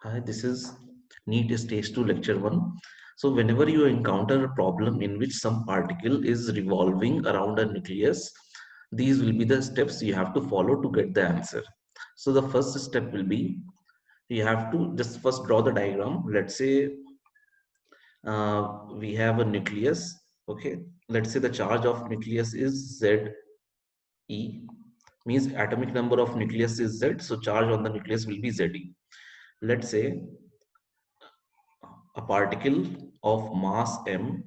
Hi, this is NEET Stage 2 Lecture 1. So whenever you encounter a problem in which some particle is revolving around a nucleus, these will be the steps you have to follow to get the answer. So the first step will be, you have to just first draw the diagram. Let's say we have a nucleus. Okay, let's say the charge of nucleus is Ze, means atomic number of nucleus is Z, so charge on the nucleus will be Ze. Let's say a particle of mass m,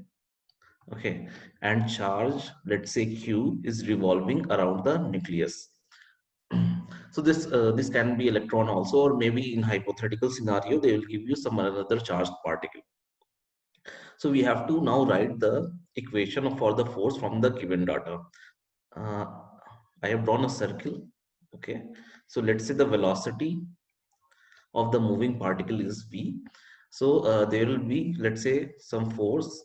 okay, and charge, let's say q, is revolving around the nucleus. So this can be electron also, or maybe in hypothetical scenario they will give you some another charged particle. So we have to now write the equation for the force from the given data. uh, I have drawn a circle. Okay, so let's say the velocity of the moving particle is v. So there will be, let's say, some force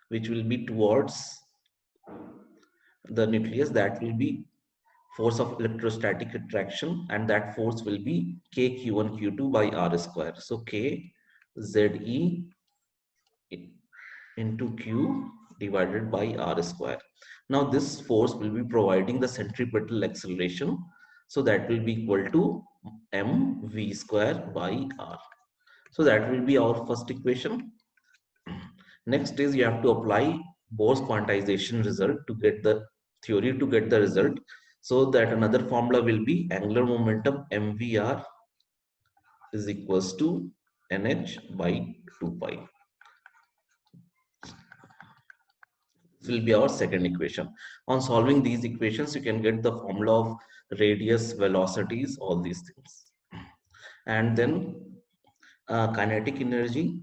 which will be towards the nucleus, that will be force of electrostatic attraction, and that force will be kq1 q2 by r square. So k ze into q divided by r square. Now this force will be providing the centripetal acceleration, so that will be equal to mv square by r. So that will be our first equation. Next is you have to apply Bohr's quantization result to get the theory, to get the result. So that another formula will be angular momentum mvr is equals to nh by 2 pi. This will be our second equation. On solving these equations, you can get the formula of radius, velocities, all these things. And then kinetic energy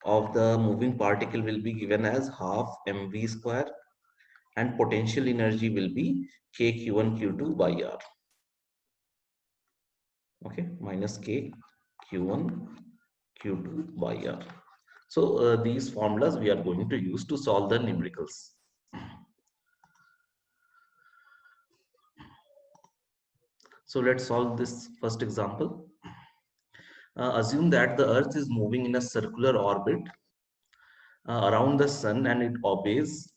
of the moving particle will be given as half mv square, and potential energy will be kq1 q2 by r. Okay, minus kq1 q2 by r. So these formulas we are going to use to solve the numericals. So let's solve this first example. Assume that the earth is moving in a circular orbit around the sun, and it obeys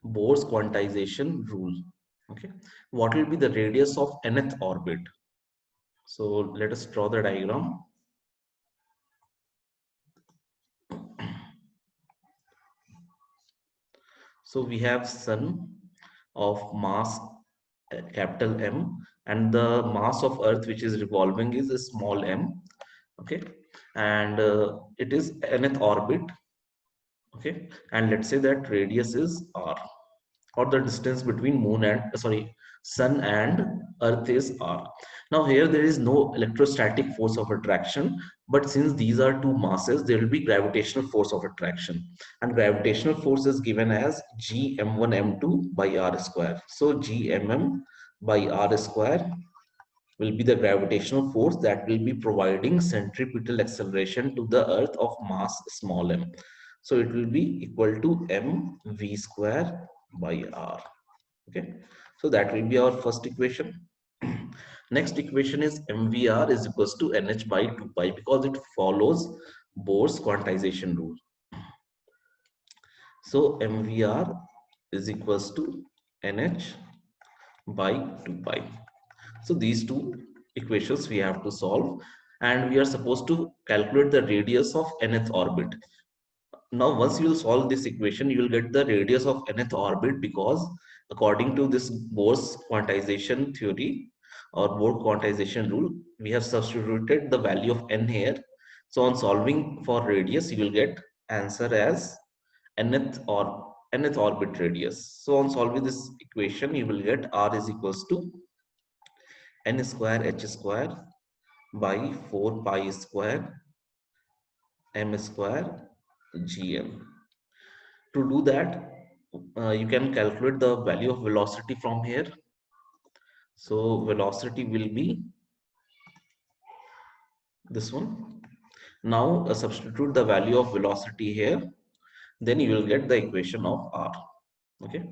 Bohr's quantization rule. Okay, what will be the radius of nth orbit? So let us draw the diagram. So we have sun of mass capital M, and the mass of earth which is revolving is a small m. Okay, and it is nth orbit. Okay, and let's say that radius is r, or the distance between moon and sun and earth is r. Now here there is no electrostatic force of attraction, but since these are two masses, there will be gravitational force of attraction, and gravitational force is given as g m1 m2 by r square. So g mm by r square will be the gravitational force that will be providing centripetal acceleration to the earth of mass small m. So it will be equal to mv square by r. Okay, so that will be our first equation. Next equation is mvr is equals to nh by 2 pi, because it follows Bohr's quantization rule. So mvr is equals to nh by 2 pi. So these two equations we have to solve, and we are supposed to calculate the radius of nth orbit. Now once you will solve this equation, you will get the radius of nth orbit, because according to this Bohr's quantization theory or Bohr quantization rule, we have substituted the value of n here. So on solving for radius, you will get answer as nth or nth orbit radius. So on solving this equation, you will get r is equals to n square h square by 4 pi square m square gm. To do that, you can calculate the value of velocity from here. So velocity will be this one. Now substitute the value of velocity here, then you will get the equation of r. Okay,